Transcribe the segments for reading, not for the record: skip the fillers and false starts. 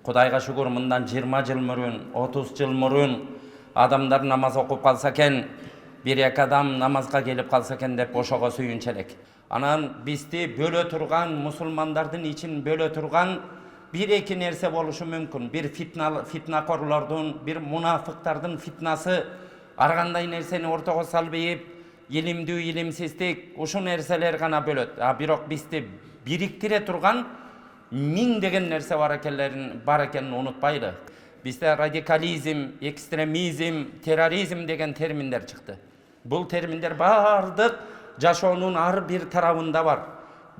Kudayga şükür mından 20 jıl mürün, 30 jıl mürün adamlar namaz okup kalsa eken, bir yak adam namazga gelip kalsa eken dep oşoga suyunçelek. Anan bizdi bölö turgan musulmandardın için bölö turgan bir eki nerse boluşu mümkün. Bir fitnakorlardın, bir munafıktardın fitnası arganday nerseni ortaga salbeyip ilimdүү ilimsizlik uşu nerseler gana bölöt. Birok bizdi biriktire turgan min degen nerse bar ekenini unutpaylı. Bizde radikalizm, ekstremizm, terrorizm degen terminler çıktı. Bu terminler bardık jaşoonun ar bir tarafında var.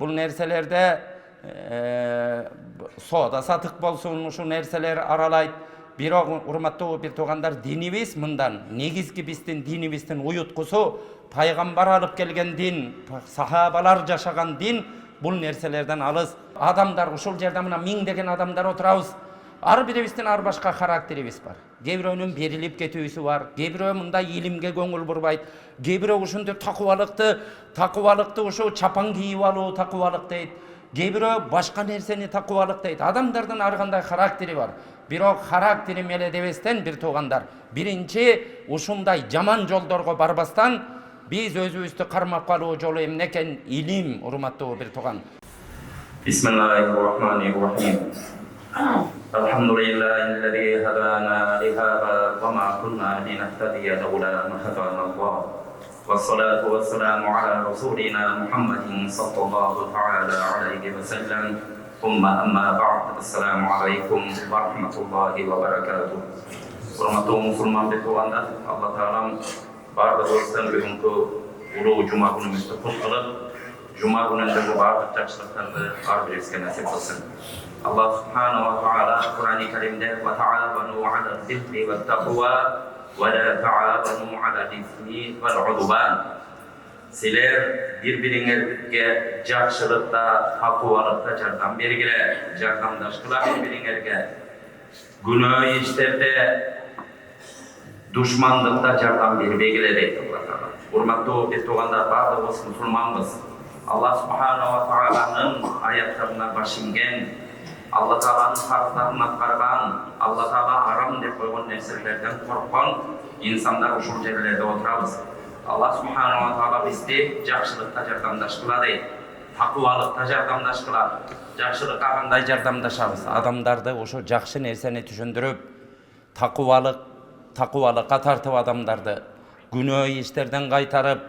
Bu nerselerde soda satık bolsun, uşu nerseler aralayt. Birok urmattуу bir togandar dinibиз mından negizgi bizdin dinibиздин uyutkusu paygambar alıp gelgen din, sahabalar jaşagan din bul nerselerden alız. Adamlar uşul jerde mına min degen adamlar oturabız. Ar biribиздин ar başka karakteribиз бар. Gebiröөнүн berilip ketүүsü var. Gebirөө mында ilimge көңүл бурбайт. Gebirөө ушунтип такыбалыкты ушул чапан кийип алуу такыбалык дейт. Gebirөө başka nerseni takıvalık deydi. Adamlardan arganda karakteri var. Birok karakteri mele debesten bir toğandar. Birinci uşunday jaman joldorgo barbastan biz özübüzdü karmap kalуу jolu emneken ilim urmattуу bir toğan. Bismillahirrahmanirrahim. Alhamdulillahillezî hedâna lihâzâ ve mâ kunnâ linehtediye levlâ en hedânallâh. والصلاة والسلام على رسولنا محمد صلى الله تعالى عليه وسلم ثم أما بعد السلام عليكم ورحمة الله وبركاته. Hurmatlı Müslüman betuvanlar, Allah Teala'm bardığımızdan bugünkü ulu Cuma günümüzde kutlanıp, Cuma gününde bu bardak жақсылықтарды har birimizге nasip kılsın. Allah Subhanahu wa Taala Kur'an-ı Kerim'de ve ta'avanu ala'l birri ve takva ve la ta'avanu ala'l ismi vel udvan. Sizler birbirinize жақсылықта, takvalıkta jardam bergile, jardamdaşkıla birbirinize. Günah işlerde, düşmanlıkta jardam berbegile deydi Allah Teala. Hurmatlı betuğanlar bardığımız Müslümanbız. Allah Subhanahu wa Ta'ala'nın ayetlerine başingen, Allah Teala'nın farzlarını atkargan, Allah Teala haram dep koygan nerselerden korkkan insanlar uşul yerlerde oturabız. Allah Subhanahu wa Ta'ala bizdi жақсылыкта жардамдаш кыла дейт. Takıvalıkta jardamdaş kılar. Жақсылыкка кандай Jardamdaşabız. Adamlarda uşu жақсы nerseni düşündürüp takıvalıkka tartıp adamdardı günah işlerden kaytarıp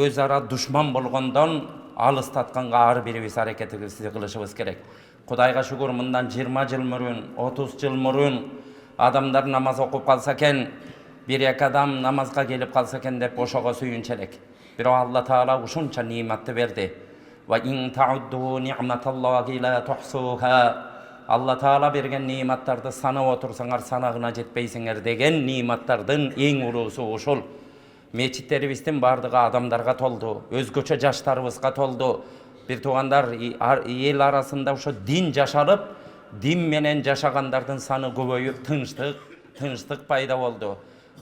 özara düşman bolgondan alыстатканга ar biribиз hareketimizi kılışыбыз керек. Kudayga şükür mından 20 jıl mürün, 30 jıl mürün adamlar namaz okup kalsa eken, bir yak adam namazga gelip kalsa eken dep oşoga suyunçelek. Biro Allah Teala uşunça nimetni berdi. Ve in ta'uddu ni'matallahi la tuhsuha. Allah Teala bergen nimetlerdi sanap otursaňar sanagına jetpeysiňer degen nimetlerden eň ulusu uşul. Meçitleribиздин bardygy adamlarga toldu, özgöçe jaşlarыбызга toldu. Bir tuğandar el arasında uşo din jaşalıp, din menen jaşagandardın sanı köpöýüp tınçtık payda boldu.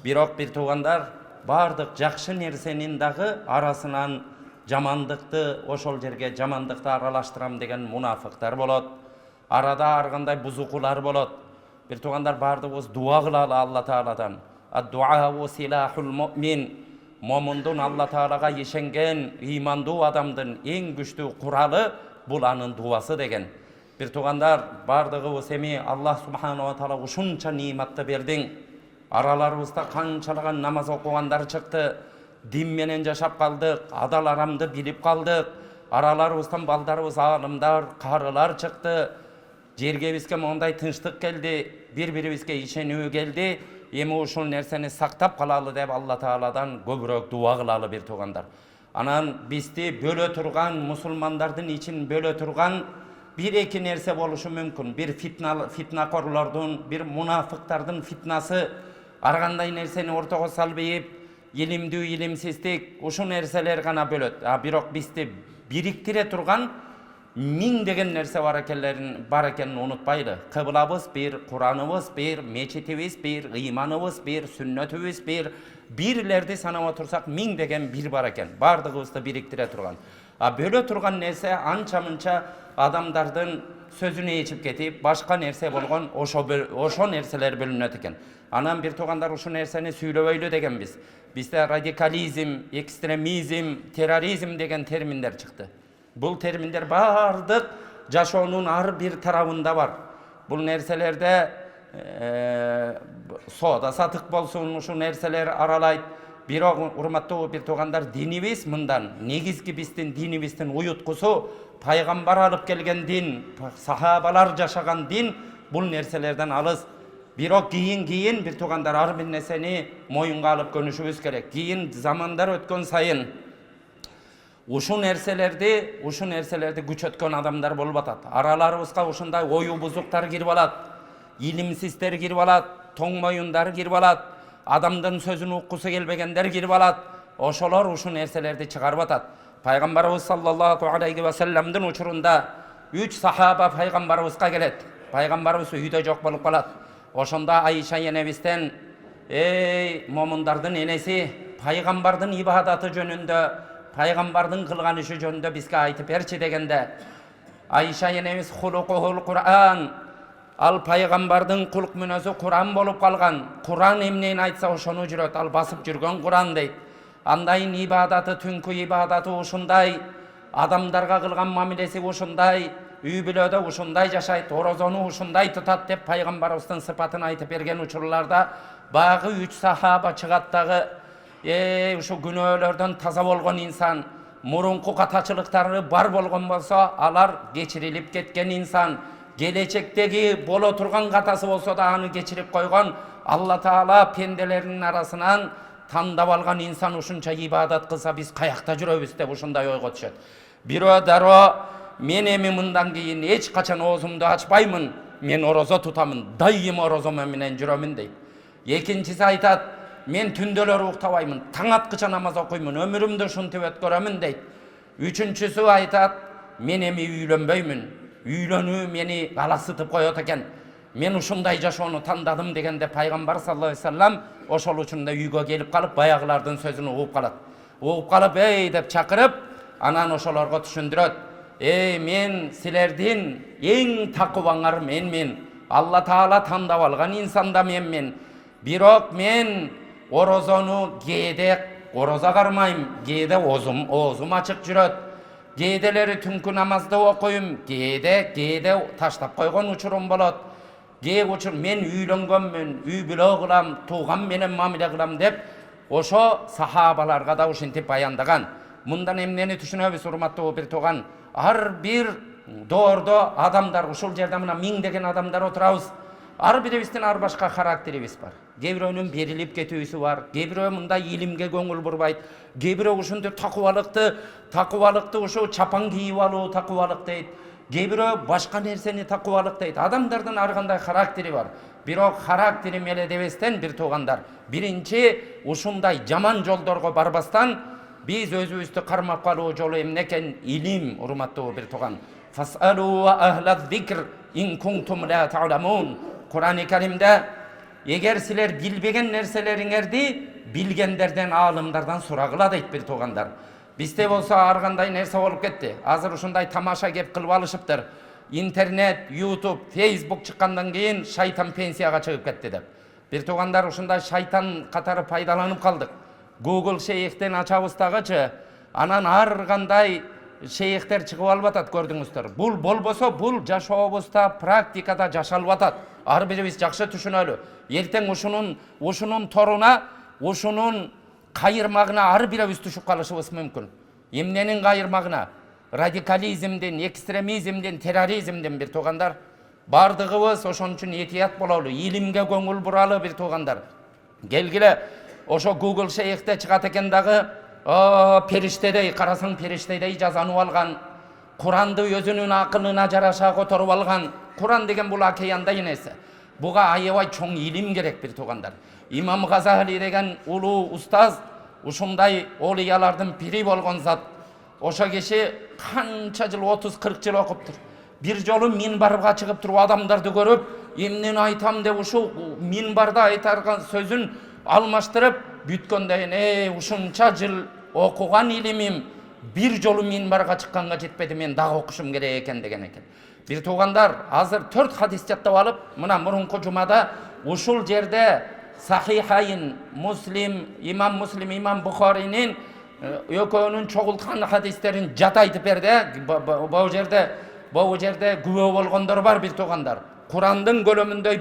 Birok bir tuğandar bardyk jakşı nersenin dagı arasынан jamandыкты oşol jerge jamandыкты aralaştıram degen munafıklar bolot. Arada argандай buzukular bolot. Bir tuğandar bardygybız dua kılalı Allah Teala'dan. Ad-du'a silahul mu'min. Momundun Allah Teala'ga yeşengen imandуу adamdın en güçlü kuralı bulanın duası degen. Bir tuğandar bardygybız emi Allah Subhanahu wa Taala uşunça nimetni berdin. Aralarыбызda kançalagan namaz okuganlar çıktı. Din menen jaşap kaldık, adal aramdı bilip kaldık. Aralarыбызdan baldarыбыз alımlar, karılar çıktı. Jerge bizge monday tınçtık geldi, birbiribizge işenүү geldi. Emi uşul nerseni saktap kalalı dep Allah Teala'dan köpürök dua kılalı bir tuğandar. Anan bizdi bölö turgan musulmandardın için bölö turgan bir eki nerse boluşu mümkün. Bir fitnakorlardın, bir munafıktardın fitnası arganday nerseni ortaga salbeyip ilimdүү ilimsizlik uşu nerseler gana bölöt. Birok bizdi biriktire turgan min degen nerse bar ekenini unutpaylı. Kıblabız bir, Kur'anımız bir, meçitimiz bir, imanımız bir, sünnetimiz bir. Birlerdi sanama otursak min degen bir bar eken. Bardığımızda biriktire turgan. Bölө turgan nerse ança-mınça adamdardın sözünü geçip ketip, başka nerse bolgon oşo nerseler bölünöt eken. Anan bir togandar uşu nerseni süйлöböylü degen biz. Bizde radikalizm, ekstremizm, terrorizm degen terminler çıktı. Bul terminler bardık jaşoonun har bir tarafında var. Bul nerselerde soda satık bolsun, uşu nerseler aralayt. Urmattуу bir togandar, dinibиz мындан, негизги биздин dinibиздин уюткусу пайгамбар алып келген din, сахабалар жашаган din, бул нерселерден алыс. Бирок кийин bir togandar ар бир нерсени моюнга алып көнүшүбүз керек. Кийин замандар өткөн сайын ушул нерселерди күчөткөн адамдар болуп атат. Араларыбызга ушундай ою бузуктар кирип алат, илимсиздер кирип алат, тоң моюндар кирип алат. Adamdan sözünü okusu gelmegender girip alat. Oşolar uşu nerselerdi çıkarıp atat. Peygamberimiz sallallahu aleyhi ve sellem'den uçurunda 3 sahaba Peygamberimizga gelet. Peygamberimiz uyda jok bolup kalat. Oşonda Ayşe yenebizden, ey momundardın enesi, Peygamberдің ibadatı jönünde, Peygamberдің kılgan işi jönünde bizge aytıp berçi degende. Ayşe yenemiz hulukuhul Kur'an, al Peygamberдің kuluk münözü Kur'an bolup kalgan. Kur'an emneyin aytsa oşonu jüröt, al basıp jürgön Kur'an deyt. Andayın ibadatı, tünkü ibadatı uşunday, adamdarga kılgan mamilesi uşunday, üy bilöde uşunday jaşayt, orozonu uşunday tutat dep Peygamberimizдің sıfatını aytıp bergen uçurlarda bagı 3 sahaba çıgattagı uşu günöөлөрдөн taza bolgon insan, murunku kataçılıktarı bar bolgon bolsa alar geçirilip ketken insan, gelecekteki bolo turgan katası bolsa da anı geçirip koygon, Allah Taala pendelerinin arasından tandap algan insan uşunça ibadat kılsa biz kayakta жүрөбүz dep ушундай ойго түшөt. Бирөө дароо мен эми мындан кийин эч качан оозумду ачпаймын, мен орозо тутамын, дайым орозо менен жүрөмүн дейт. Экинчиси айтат, мен түндөлөр уктабаймын, таң аткыча намаз окуймун, өмүрүмдү ушинтип өткөрөмүн дейт. Үчүнчүсү айтат, мен эми үйлөнбөймүн, үйлөнүү мени аласытып коет экен. Мен ушундай жашоону тандадым дегенде Пайгамбар саллаллаху алейхи вассалам ошол учурда үйгө келип калып баягылардын сөзүн угуп калат. Угуп калып, ey деп чакырып, анан ошолорго түшүндүрөт. Мен силердин эң такыбаңар менмин. Алла Таала тандап алган инсан да менмин. Бирок мен орозону кээде орозо кармайм, кээде оозум ачык жүрөт. Кээделери түнкү намазды окуйм, кээде таштап койгон учурум болот. Кээ учур мен үйлөнгөнмүн, үй бүлө кылам, тууган менен мамиле кылам деп ошо сахабаларга да ушинтип баяндаган. Мындан эмнени түшүнөбүз, урматтуу бир тууган? Ар бир доордо адамдар, ушул жерде мына миңдеген адамдар отурабыз. Ар бирибиздин ар башка характерибиз бар. Кээ бирөөнүн берилип кетүүсү бар, кээ бирөө мындай илимге көңүл бурбайт, кээ бирөө ушундай такыбалыкты ушу чапан кийип алуу такыбалык дейт. Кээ бирөө башка нерсени такыбалык дейт. Адамдардын ар кандай характери бар. Бирок характери меле дебестен бир туугандар, биринчи ушундай жаман жолдорго барбастан биз өзүбүздү кармап калуу жолу эмне экен? Илим, урматтуу бир тууган. Фасалу ахлаз зикр ин кунтум ла та'ламун. Kur'an-ı Kerim'de eğer siler bilbegen nerseleriңерди bilgendерден, alımlardan soragıla deyt bir toğandar. Bizde bolsa arganday nerse olup ketти. Azır uşunday tamaşa gep kılıp alışıptır. İnternet, YouTube, Facebook çıkkandan keyin şaytan pensiyaga çıkıp ketти dep. Bir toğandar uşunday şaytan katarı paydalanıp kaldık. Google şeyhten açabızdagычы anan arganday şeyhler çıkıp alıp atat, gördüңүздөр. Bul bolboso bul жашообузда практикада жашалып атат. Ар бирибиз жакшы түшүнөлү. Эртең ушунун торуна, ушунун кайырмагына ар бирибиз түшүп калышыбыз мүмкүн. Эмненин кайырмагына? Радикализмден, экстремизмден, терроризмден бир туугандар. Бардыгыбыз ошон үчүн этият бололу, илимге көңүл буралы бир туугандар. Келгиле, ошо Google шейхте чыгат экен дагы, периштедей, карасаң периштедей жазанып алган, Куранды өзүнүн акылына жараша которуп алган. Kur'an degen bul akeyандай nesi. Buga ayebay çoң ilim gerek bir tuğanдар. İmam Gazali degen ulu ustaz, uşunday oliyalardın biri bolgon zat. Oşa kişi kança jıl 30-40 jıl okuptur. Bir jolu minbarga çıkıp turup adamdardı görüp, emnen aytam dep uşu minbarda aytargan sözün almaştırıp, bütköndeyin, uşunça jıl okugan ilimim, bir jolu minbarga çıkkanга жетпedi, men дагы окушум керек экен деген экен. Бир туугандар, азыр 4 хадис жаттап алып, мына мурунку жумада ушул жерде Sahihayın, Muslim, İmam Muslim, İmam Bukhari'nin ökönün çoğultkan hadislerin jata aytıp berdi. Bu jerde güvö bolgondor var bir tugandar. Kur'andın kölömünдөй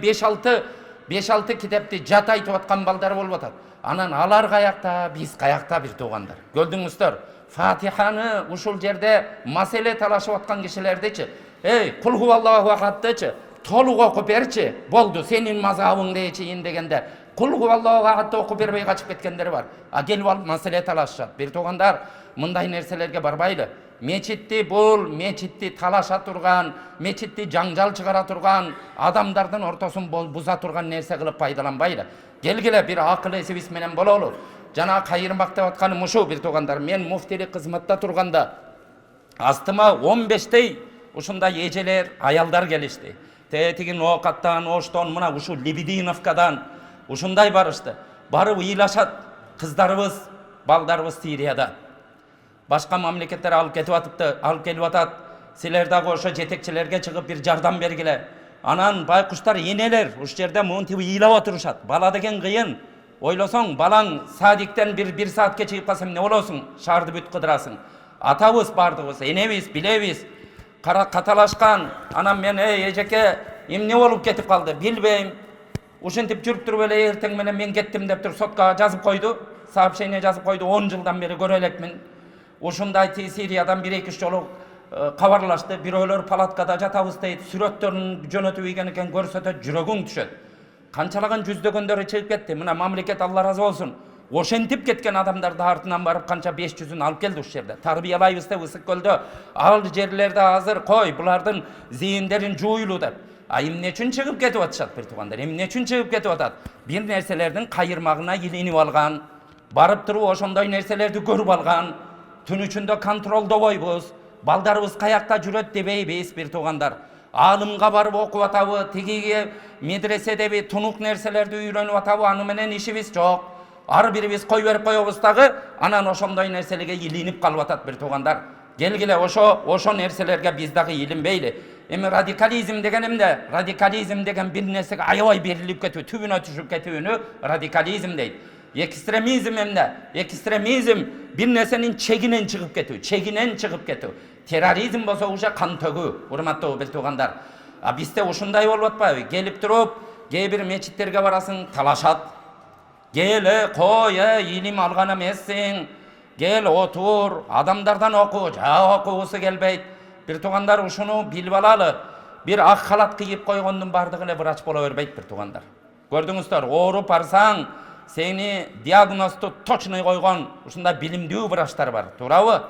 5-6 kitapты jata aytıp atkan balдар bolup atat. Anan alar kayakta, biz kayakta bir tugandar. Gördüңүздөр, Fatiha'nı uşul jerde masele talaşıp atkan kişilerdeçi. Ey, kul huvallahu ahaddeçi. Толук окуп берчи, болду, сенин мазабың дейчи дегенде, кул хуаллаху ахадты окуп бербей качып кеткендер бар. А келип алып маселе талашышат. Бир туугандар, мындай нерселерге барбайлы. Мечитти талаша турган, мечитти жаңжал чыгара турган, адамдардын ортосун буза турган нерсе кылып пайдаланбайлы. Келгиле бир акыл эсибиз менен бололу. Жана кайырмак деп атканым ушул бир туугандар, мен муфтилик кызматта турганда астыма 15тей ушундай эжелер, аялдар келишти. Тегин Оокаттан, Оштон, мына ушу Лебединовкадан ушундай барышты. Барып ыйлашат, кыздарыбыз, балдарыбыз Сирияда. Башка мамлекеттер алып кетип атыпты, алып келип атат. Силер дагы ошо жетекчилерге чыгып бир жардам бергиле. Анан байкуштар энелер уш жерде монтип ыйлап отурушат. Бала деген кыйын. Ойлосоң, балаң садиктен бир саатке чыгып калса эмне болосуң? Шаарды бүт кыдырасың. Атабыз бардыгыбыз, энебиз, билебиз. Каталашкан, анан мен эжеке эмне болуп кетип калды, билбейм. Ушинтип жүрүп туруп эле эртең менен мен кеттим деп туруп сотка жазып койду. Сообщение жазып койду, 10 жылдан бери көрө элекмин. Ушундай Сириядан 1-2 жолу кабарлашты. Бирөөлөр палаткада жатабыз дейт, сүрөттөрүн жөнөтүп ийген экен, көрсөтөт, жүрөгүң түшөт. Канчалаган жүздөгөндөрү чыгып кетти. Мына мамлекет Алла разы болсун. Ошентип кеткен адамдарды артынан барып канча 500-ün алып келди уш жерде. Тарбиялайбыз деп Ысык көлдө ал жерлерде азыр кой, булардын зийиндерин жуюлу деп. А эмне үчүн чыгып кетип атышат бир туугандар? Эмне үчүн чыгып кетип атат? Бир нерселердин кайырмагына илинип алган, барып туруп ошондой нерселерди көрүп алган, түн ичинде контролдобойбуз, балдарыбыз каякта жүрөт дебейбиз бир туугандар. Алымга барып окуп атабы, тигиге медреседеби тунук нерселерди үйрөнүп атабы, аны менен ишибиз жок. Ар бирибиз кой берип коебуз дагы, анан ошондой нерселерге илинип калып атат бир туугандар. Келгиле ошо нерселерге биз дагы илинбейли. Эми радикализм деген эмне? Радикализм деген бир нерсеге аябай берилип кетүү, түбүнө түшүп кетүүнү радикализм дейт. Экстремизм эмне? Экстремизм бир нерсенин чегинен чыгып кетүү. Терроризм болсо уже кан төгүү, урматтуу бир туугандар. А бизде ушундай болуп атпайбы? Келип туруп, кээ бир мечиттерге барасың, талашат. Gel koy, ilim algan emezsin. Gel otur, adamlardan oku, okugusu gelbeyt. Bir tugandar uşunu bilip alalı. Bir ak halat kıyıp koygonun bardığıyla vraç bola verбейт bir tugandar. Gördüңүздөр, ооруп барсаң, seni diagnostu точный койгон, ушундай билимдүү vraçтар бар, туурабы?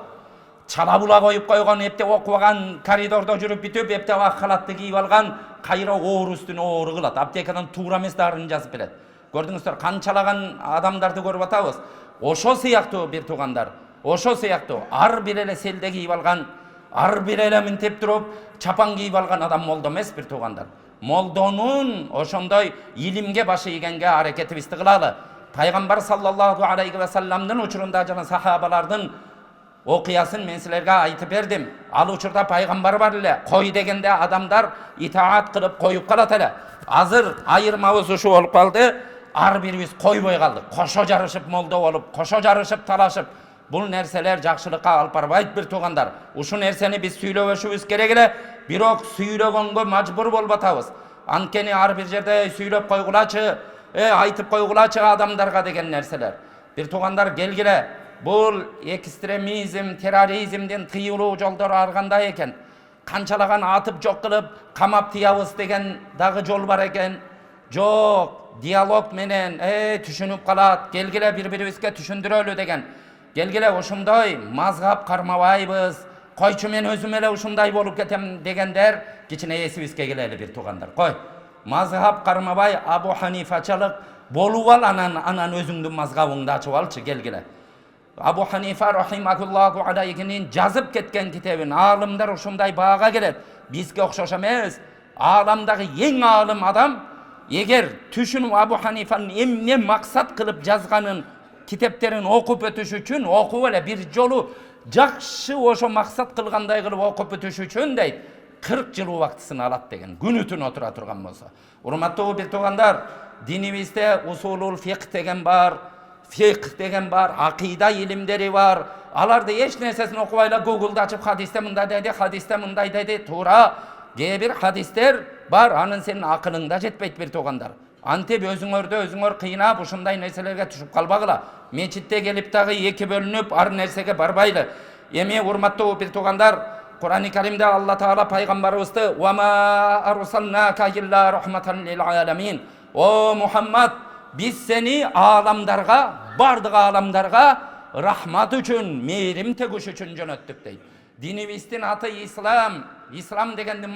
Чала була коюп койгон, эпте окубаган коридордо жүрүп бүтүп, эпте ак халатты кийип алган, кайра оору үстүнө оору кылат. Аптекадан туура эмес дарыны жазып берет. Gördüңүздөр, канчалаган адамдарды көрүп атабыз. Ошо сыяктуу бир туугандар, ошо сыяктуу ар бир эле селде кийип алган, ар бир эле минтип туруп, чапан кийип алган адам молдо эмес бир туугандар. Молдонун ошондой илимге башы ийгенге аракетибизди кылалы. Пайгамбар саллаллаху алейхи ва салламдын учурунда жана сахабалардын окуясын мен силерге айтып бердим. Ал учурда пайгамбар бар эле. Кой дегенде адамдар итаат кылып коюп калат эле. Азыр айырмабыз ушу болуп калды. Ар бирибиз койбой калдык. Кошо жарышып молдо болуп, кошо жарышып талашып. Бул нерселер жакшылыкка алып барбайт бир туугандар. Ушу нерсени биз сүйлөбөшүбүз керек эле. Бирок сүйлөгөнгө мажбур болуп атабыз. Анткени ар бир жерде сүйлөп койгулачы, айтып койгулачы адамдарга деген нерселер. Бир туугандар келгиле. Бул экстремизм, терроризмден тыюлуу жолдору ар кандай экен? Канчалаган атып жок кылып, камап тыябыз деген дагы жол бар экен. Жок, диалог менен түшүнүп калат. Келгиле бири-бирибизге түшүндүрөлү деген. Келгиле ошондой мазгап кармабайбыз. Койчу мен өзүм эле ушундай болуп кетем дегендер кичине эсибизге келели бир туугандар. Кой. Мазгап кармабай Абу Ханифачылык болуп ал, анан өзүңдүн мазгабыңды ачып алчы, келгиле. Абу Ханифа рахимахуллаху алейхинин жазып кеткен китебин алымдар ушундай баага келет. Бизге окшош эмес. Аламдагы эң алым адам эгер түшүнүп Абу Ханифанын эмне максат кылып жазганын китептерин окуп өтүш үчүн окуп эле бир жолу жакшы ошо максат кылгандай кылып окуп бүтүш үчүн дейт 40 жыл убактысын алат деген, күнү түн отура турган болсо. Урматтуу бир туугандар, динибизде усулул фиқх деген бар, фиқх деген бар, акыйда илимдери бар. Аларды эч нерсесин окубайла Google'да ачып хадисте мындай деди, хадисте мындай деди, туура. Кээ бир хадистер бар, анын сенин акылыңда жетпейт бир туугандар. Антип өзүңөр кыйнап ушундай нерселерге түшүп калбагыла. Мечитте келип дагы эки бөлүнүп ар нерсеге барбайлы. Эми урматтуу бир туугандар, Кур'ан-ы Каримде Алла Таала пайгамбарыбызды "Ва ма арсалнака илля рахматан лил аламин". О Мухаммад, биз сени аламдарга, бардык аламдарга рахмат үчүн, мээрим тегүш үчүн жөнөттүк дейт. Динибиздин аты ислам. Ислам дегендин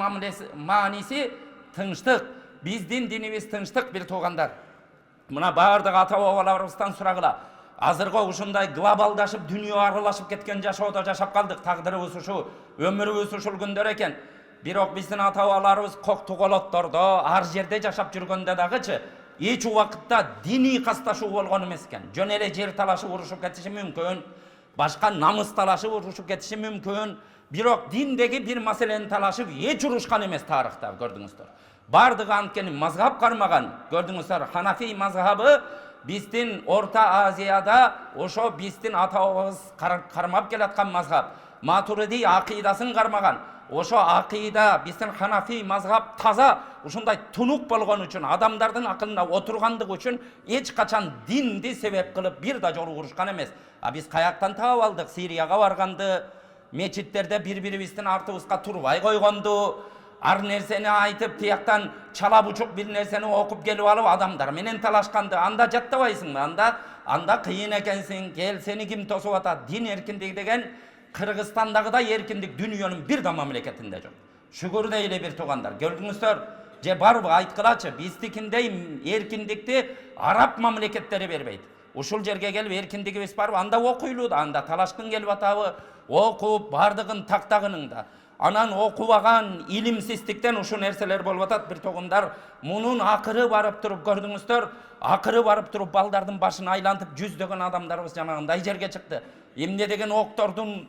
мааниси тынчтык. Биздин динибиз тынчтык бир туугандар. Мына бардык ата бабаларыбыздан сурагыла. Азыркы ушундай глобалдашып, дүйнө аралашып кеткен жашоодо жашап калдык. Тагдырыбыз ушу, өмүрүбүз ушул күндөр экен. Бирок биздин ата бабаларыбыз коктуголоттордо, ар жерде жашап жүргөндө дагычы эч убакытта диний касташуу болгон эмес экен. Жөн эле жер талашып урушуп кетиши мүмкүн, башка намыс талашып урушуп кетиши мүмкүн. Бирок диндеги бир маселени талашып эч урушкан эмес тарыхта, көрдүңүздөр. Бардыгы анткени мазхаб кармаган. Көрдүңүздөр, Ханафи мазхабы биздин Орта Азияда ошо биздин ата бабабыз кармап келаткан мазхаб. Матуриди акыйдасын кармаган. Ошо акыйда биздин Ханафи мазхаб таза ушундай тунук болгон үчүн, адамдардын акылына отургандыгы үчүн эч качан динди себеп кылып бир да жолу урушкан эмес. Биз каяктан таап алдык? Сирияга барганды, мечиттерде бири-бирибиздин артыбызга турбай койгонду, ар нерсени айтып, тияктан чала бучук бир нерсени окуп келип алып адамдар менен талашканды. Анда жаттабайсыңбы? Анда кыйын экенсиң. Кел, сени ким тосуп атат? Дин эркиндиги деген Кыргызстандагыдай эркиндик дүйнөнүн бир да мамлекетинде жок. Шүгүр дейле бир туугандар. Көрдүңүздөр, же барбы айткылачы, биздикиндей эркиндикти араб мамлекеттери бербейт. Ушул жерге келип эркиндигибиз барбы? Анда окуйлуу да, анда талашкың келип атабы? Окуп бардыгын тактагының да. Анан окубаган илимсиздиктен ушул нерселер болуп атат бир туугандар. Мунун акыры барып туруп, көрдүңүздөр, акыры барып туруп балдардын башын айлантып жүздөгөн адамдарыбыз жанагындай жерге чыкты. Эмне деген октордун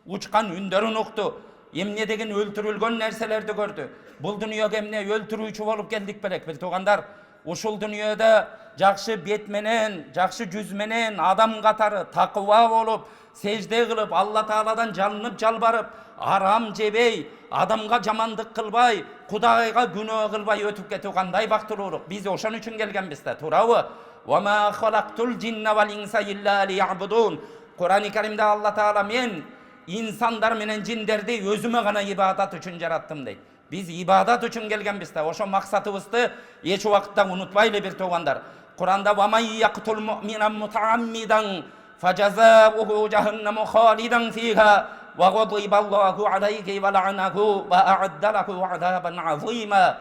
учкан үндөрүн укту. Эмне деген өлтүрүлгөн нерселерди көрдү. Бул дүйнөгө эмне өлтүрүүчү болуп келдик белек бир туугандар. Ушул дүйнөдө жакшы бет менен, жакшы жүз менен адам катары такыба болуп, сежде кылып, Алла Тааладан жалынып жалбарып, арам жебей, адамга жамандык кылбай, Кудайга күнөө кылбай өтүп кетүү кандай бактылуулук. Биз ошон үчүн келгенбиз да, туурабы? Ва ма халактул джинна вал инса илля лиябудун. Кур'ан-ы Каримде Алла Таала мен инсандар менен жиндерди өзүмө гана ибадат үчүн жараттым дейт. Биз ибадат үчүн келгенбиз да, ошо максатыбызды эч убакытта унутпайлы бир туугандар. Кур'анда ва ман яктул му'минан мутааммидан фажазауху жаханнаму халидан фиха ва гадибаллаху алейхи ва ла'наху ва а'адда лаху азабан азима.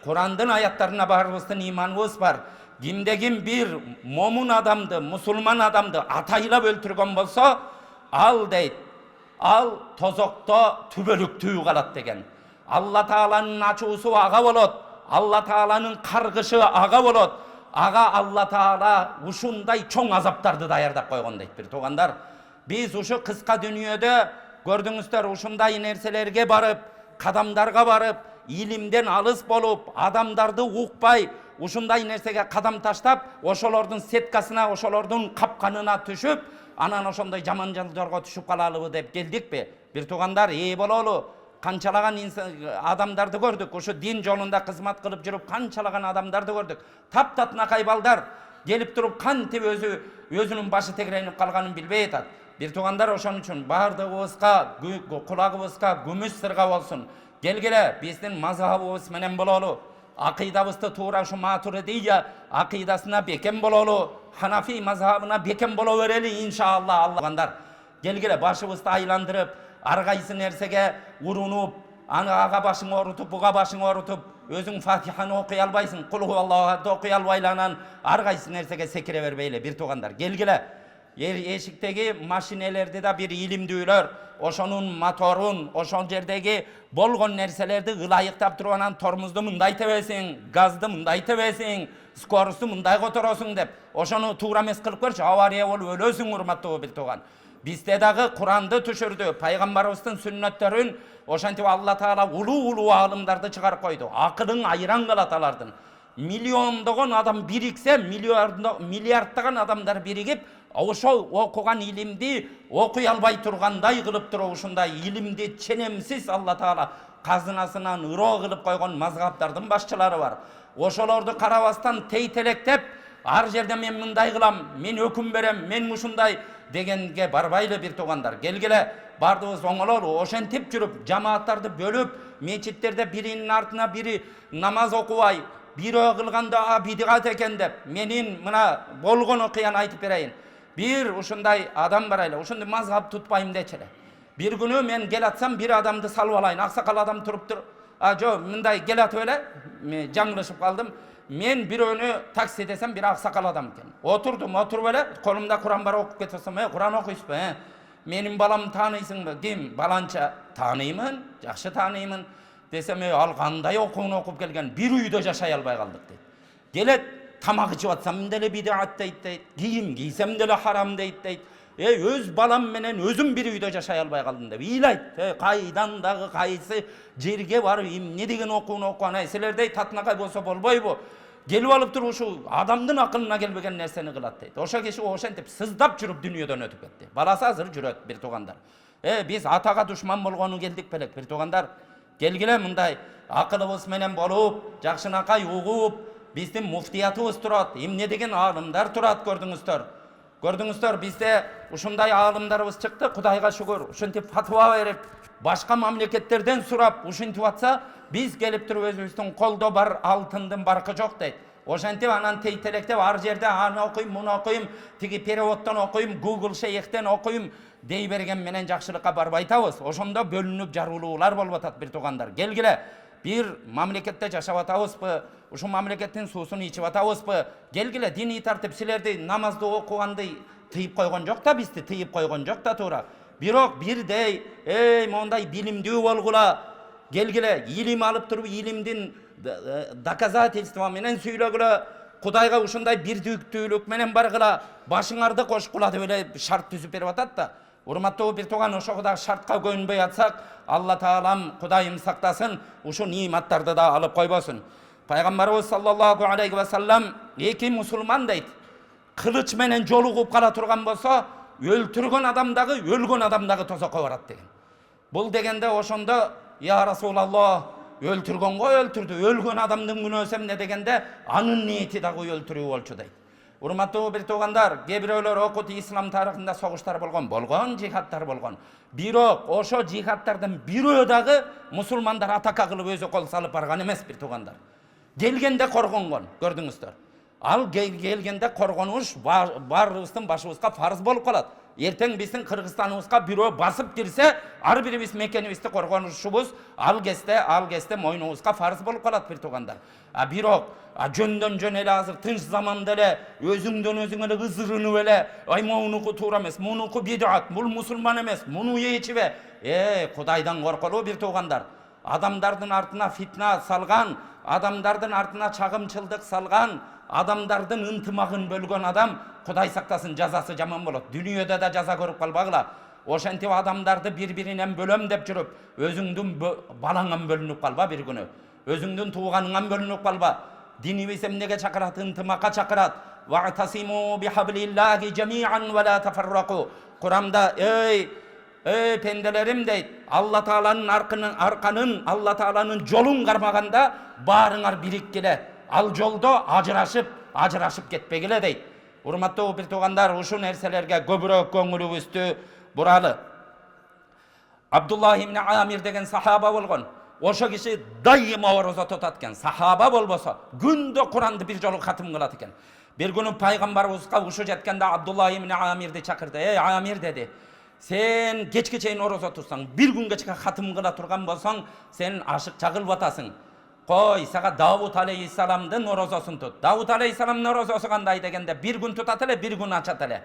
Кур'андын аяттарына баарыбыздын ыйманыбыз бар. Кимде-ким бир момун адамды, мусулман адамды атайлап өлтүргөн болсо, ал дейт, ал тозокто түбөлүктүү калат деген. Алла Тааланын ачуусу ага болот, Алла Тааланын каргышы ага болот. Ага Алла Таала ушундай чоң азаптарды даярдап койгон дейт бир туугандар. Биз ушу кыска дүйнөдө көрдүңүздөр ушундай нерселерге барып, кадамдарга барып, илимден алыс болуп, адамдарды укпай, ушундай нерсеге кадам таштап, ошолордун сеткасына, ошолордун капканына түшүп, анан ошондой жаман жолдорго түшүп калалыбы деп келдикпи? Бир туугандар, бололу. Канчалаган адамдарды көрдүк, ушу дин жолунда кызмат кылып жүрүп канчалаган адамдарды көрдүк. Таптатнакай балдар келип туруп кантип өзүнүн башы тегеренип калганын билбей атат. Бир туугандар, ошон үчүн бардыгыбызга, кулагыбызга күмүш сырга болсун. Келгиле, биздин мазхабыбыз менен бололу. Акыйдабызды туура ушу Матуридия акыйдасына бекем бололу. Ханафи мазхабына бекем боло берели иншалла. Алландар, келгиле, башыбызды айландырып, ар кайсы нерсеге урунуп, ага башың орутуп, буга башың орутуп, өзүң Фатиханы окуй албайсың, кул Аллахты окуй албайланан ар кайсы нерсеге секире бербейли бир туугандар. Келгиле, эшиктеги машинелерди да бир илимдүүлөр, ошонун моторун, ошол жердеги болгон нерселерди ылайыктап туруп, анан тормозду мындай тебесиң, газды мындай тебесиң, скоросту мындай которосуң деп, ошону туура эмес кылып көрчү, авария болуп өлөсүң урматтуу бир тууган. Bizde dağı Kur'an'da düşürdü. Peygamberimizin sünnetlerin oşanti Allah Teala ulu alımlarda çıkar koydu. Akılın ayıran galatalardan. Milyondoğun adam birikse, milyardtаған adamlar birigip, oşo okugan ilimdi okuy alбай turganday kılıp turu ушундай ilimdi çenemsiz Allah Teala kazınasынан ıroo kılıp koygan mazhablardan başçıları var. Oşolordu karabastan teytelektep, ar жерде men мындай кылам, men өкүм берем, men ушундай дегенге барбайлы бир тугандар. Келгиле бардыбыз оңолор, ошентип жүрүп, жамааттарды бөлүп, мечиттерде биринин артына бири намаз окубай, бирөө кылганда бидгат экен деп, менин мына болгон окуяны айтып берейин. Bir ушундай адам бар эле, ушундай мазхаб тутпайм дечеле. Bir күнү мен келатсам, bir адамды салып алайын, аксакал адам туруптур. Жо, мындай келатып эле, мен жаңылышып калдым. Мен бирөөнү такси десем, bir аксакал адам экен. Отурдум, отуруп эле, колумда Куран бар окуп кетсем, Куран окуйсузбу? Менин балам тааныйсыңбы? Ким? Баланча. Тааныймын, жакшы тааныймын. Десем, ал кандай окууну окуп келген? Bir үйдө жашай албай калдык дейт. Келет, тамак ичип атсам деле бидат дейт. Кийим кийсем деле харам дейт. Өз балам менен өзүм bir үйдө жашай албай калдым деп ыйлайт. Кайдан дагы кайсы жерге барып эмне деген окууну окуган, силердей татынакай болсо болбойбу? Келип алып туруп ушу адамдын акылына келбеген нерсени кылат дейт. Ошо киши ошентип сыздап жүрүп дүйнөдөн өтүп кетти. Баласы азыр жүрөт бир туугандар. Биз атага душман болгону келдик белек бир туугандар. Келгиле мындай акылыбыз менен болуп, жакшынакай угуп, биздин муфтиятыбыз турат, эмне деген аалымдар турат көрдүңүздөр. Көрдүңүздөр, бизде ушундай аалымдарыбыз чыкты, Кудайга шүгүр. Ушинтип фатва берип, башка мамлекеттерден сурап, ушинтип атса, биз келип туруп өзүбүздүн колдо бар алтындын баркы жок дейт. Ошентип анан тейтелектеп ар жерде аны окуйм, муну окуйм, тиги переводдон окуйм, Google шейхтен окуйм дей берген менен жакшылыкка барбай атабыз. Ошондо бөлүнүп жарылуулар болуп атат бир туугандар. Келгиле, bir mamlekette жашап атабызбы, ушу мамлекеттин суусун ичип атабызбы? Келгиле, диний тартип силерди намазды окуганды тыйып койгон жок да, бизди тыйып койгон жок да туура. Бирок бирдей, мондай билимдүү болгула. Келгиле, илим алып туруп, илимдин доказательство менен сүйлөгүлө, Кудайга ушундай бирдиктүүлүк менен баргыла, башыңарды кошкула деп эле шарт түзүп берип атат да. Урматтуу бир тууган, ошого да шартка көнбөй атсак, Алла Таалам Кудайым сактасын, ушу ниматтарды да алып койбосун. Пайгамбарыбыз саллаллаху алейхи ва саллам эки мусулман дейт. Кылыч менен жолугуп кала турган болсо, өлтүргөн адамдагы, өлгөн адамдагы тозокко барат деген. Бул дегенде ошондо, я Расулаллах, өлтүргөнгө өлтүрдү, өлгөн адамдын күнөөсү эмне дегенде, анын ниети дагы өлтүрүү болчу дейт. Урматтуу бир туугандар, кээ бирөөлөр окут, ислам тарыхында согуштар болгон, жихадтар болгон. Бирок ошо жихадтардын бирөө дагы мусулмандар атака кылып өзү кол салып барган эмес бир туугандар. Келгенде коргонгон, көрдүңүздөр. Ал келгенде коргонуш баарыбыздын башыбызга фарыз болуп калат. Эртең биздин Кыргызстаныбызга бирөө басып кирсе, ар бирибиз мекенибизди коргонушубуз ал кезде мойнубузга фарыз болуп калат бир туугандар. Бирок жөндөн жөн эле азыр тынч заманда эле өзүңдөн өзүң эле ызырынып эле, ай мунуку туура эмес, мунуку бидат, бул мусулман эмес, муну ээчибе. Кудайдан корколу бир туугандар. Адамдардын артына фитна салган, адамдардын артына чагымчылдык салган, адамдардын ынтымагын бөлгөн адам Кудай сактасын жазасы жаман болот. Дүйнөдө да жаза көрүп калбагыла. Ошентип адамдарды бир-биринен бөлөм деп жүрүп, өзүңдүн балаңан бөлүнүп калба бир күнү. Өзүңдүн тууганыңан бөлүнүп калба. Динибиз эмнеге чакырат? Ынтымакка чакырат. Вa'тасиму бихаблиллахи жами'ан ва ла тафаррaqu. Куранда пенделерим дейт, Алла Тааланын арканын, Алла Тааланын жолун кармаганда баарыңар бириккиле. Ал жолдо ажырашып кетпегиле дейт. Урматтуу бир туугандар, ушул нерселерге көбүрөөк көңүлүбүздү буралы. Абдуллах ибн Амир деген сахаба болгон. Ошо киши дайыма орозо тутат экен. Сахаба болбосо, күндө Куранды бир жолу катым кылат экен. Бир күнү пайгамбарыбызга ушу жеткенде Абдуллах ибн Амирди чакырды. Амир деди, сен кечке чейин орозо турсаң, бир күнгө чейин катым кыла турган болсоң, сен ашык чагылып атасың. Кой, сага Давуд алейхиссаламдын орозосун тут. Давуд алейхиссаламдын орозосу кандай дегенде, бир күн тутат эле, бир күн ачат эле.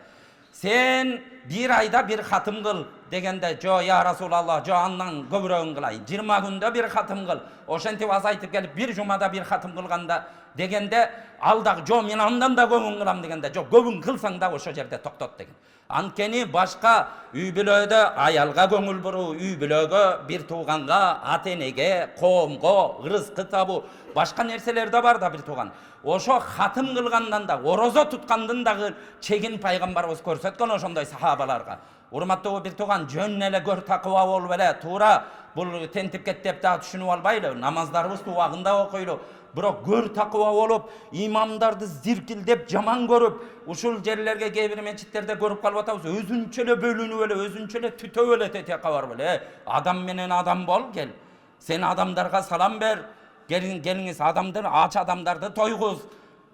Сен бир айда бир хатым кыл, дегенде, жо, я Расулаллах, жо, андан көбірегін қылайын. 20 күнде бір хатым қыл. Ошентип азайтып келіп, бір жұмада бір хатым қылғанда дегенде, алдағы, жо, мен андан да көбін қылам дегенде, жо, көбін қылсаң да ошо жерде тоқтот деген. Анткени башка үй бүлөдө аялга көңүл буруу, үй бүлөгө, бир тууганга, ата-энеге, коомго, ырызкы табуу, башка нерселер да бар да бир тууган. Ошо хатым кылгандан да, орозо туткандын дагы чегин пайгамбарыбыз көрсөткөн ошондой сахабаларга. Урматтуу бир тууган, жөн эле көр такыба болуп эле, туура бул тентип кет деп да түшүнүп албайлы. Намаздарыбыз убагында окуйлу. Бирок көр такыба болуп, имамдарды зиркилдеп жаман көрүп, ушул жерлерге кээ бир мечиттерде көрүп калып атабыз. Өзүнчө эле бөлүнүп эле, өзүнчө эле түтөп эле тете кабар беле. Адам менен адам бол, кел. Сен адамдарга салам бер. Келиңиз адамдар, ач адамдарды тойгуз.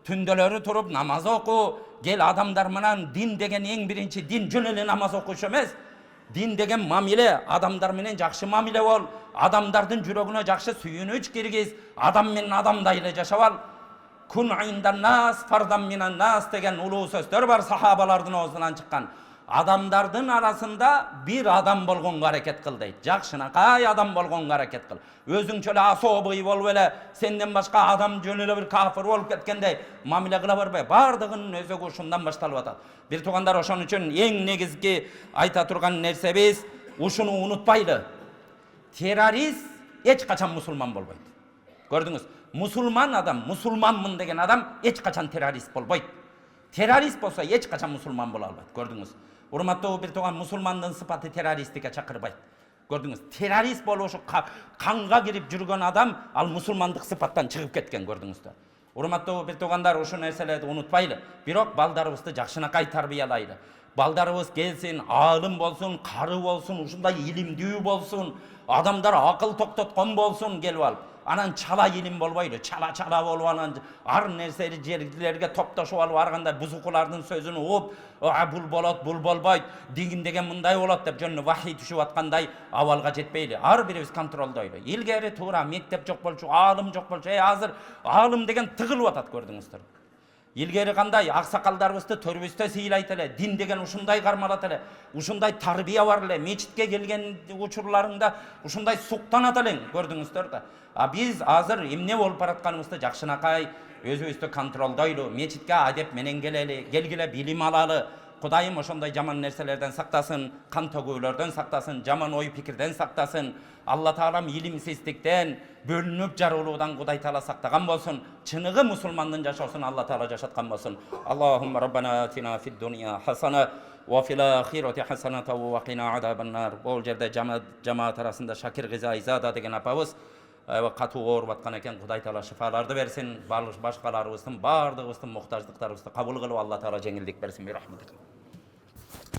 Түндөлөрү туруп намаз оку. Кел адамдар менен дин деген эң биринчи дин жөн эле намаз окуш эмес. Дин деген мамиле, адамдар менен жакшы мамиле бол, адамдардын жүрөгүнө жакшы сүйүнүч киргиз, адам менен адамдай эле жашап ал. Кун индан нас, фардан минан нас деген улуу сөздөр бар сахабалардын оозунан чыккан. Адамдардын арасында бир адам болгонго аракет кыл дейт. Жакшынакай адам болгонго аракет кыл. Өзүңчө эле особый болуп эле, сенден башка адам жөн эле бир кафир болуп кеткендей мамиле кыла бербей, бардыгынын өзөгү ушундан башталып атат. Бир туугандар, ошон үчүн эң негизги айта турган нерсебиз ушуну унутпайлы. Террорист эч качан мусулман болбойт. Көрдүңүз? Мусулман адам, мусулманмын деген адам эч качан террорист болбойт. Террорист болса эч качан мусулман боло албайт. Көрдүңүз? Урматтуу бир тууган, мусулмандын сыпаты террористтикке чакырбайт. Көрдүңүз? Террорист болуп ушу канга кирип жүргөн адам ал мусулмандык сыпаттан чыгып кеткен, көрдүңүздөр. Урматтуу бир туугандар, ушул нерселерди унутпайлы. Бирок балдарыбызды жакшынакай тарбиялайлы. Балдарыбыз келсин, алым болсун, кары болсун, ушундай илимдүү болсун, адамдар акыл токтоткон болсун келип алып. Анан чала илим болбойлу, чала болуп анан ар нерсени жерлерге топтошуп алып аргандай бузукулардын сөзүн угуп, бул болот, бул болбойт, дин деген мындай болот деп жөнүнө вахий түшүп аткандай абалга жетпейли. Ар бирибиз контролдойлу. Илгери туура мектеп жок болчу, алым жок болчу, азыр алым деген тыгылып атат, көрдүңүздөр. Илгери кандай аксакалдарыбызды төрүбүздө сыйлайт эле, дин деген ушундай кармалат эле, ушундай тарбия бар эле, мечитке келген учурларыңда ушундай суктанат элең, көрдүңүздөр да. Биз азыр эмне болуп баратканыбызды жакшынакай өзүбүздү контролдойлу, мечитке адеп менен келгиле билим алалы. Кудайым ошондой жаман нерселерден сактасын, кан төгүүлөрдөн сактасын, жаман ой пикирден сактасын. Алла таалам илимсиздиктен, бөлүнүп жарылуудан Кудай таала сактаган болсун. Чыныгы мусулмандын жашоосун Алла таала жашаткан болсун. Аллахумма раббана атина фид дунья хасана ва фил ахирати хасаната ва кина азабан нар. Бул жерде жамаат арасында Шакир Гызайзада деген апабыз катуу ооруп аткан экен. Кудай таала шифаларды берсин. Башкаларыбыздын бардыгыбыздын муктаждыктарыбызды кабыл кылып Алла таала жеңилдик берсин. Бирахматик.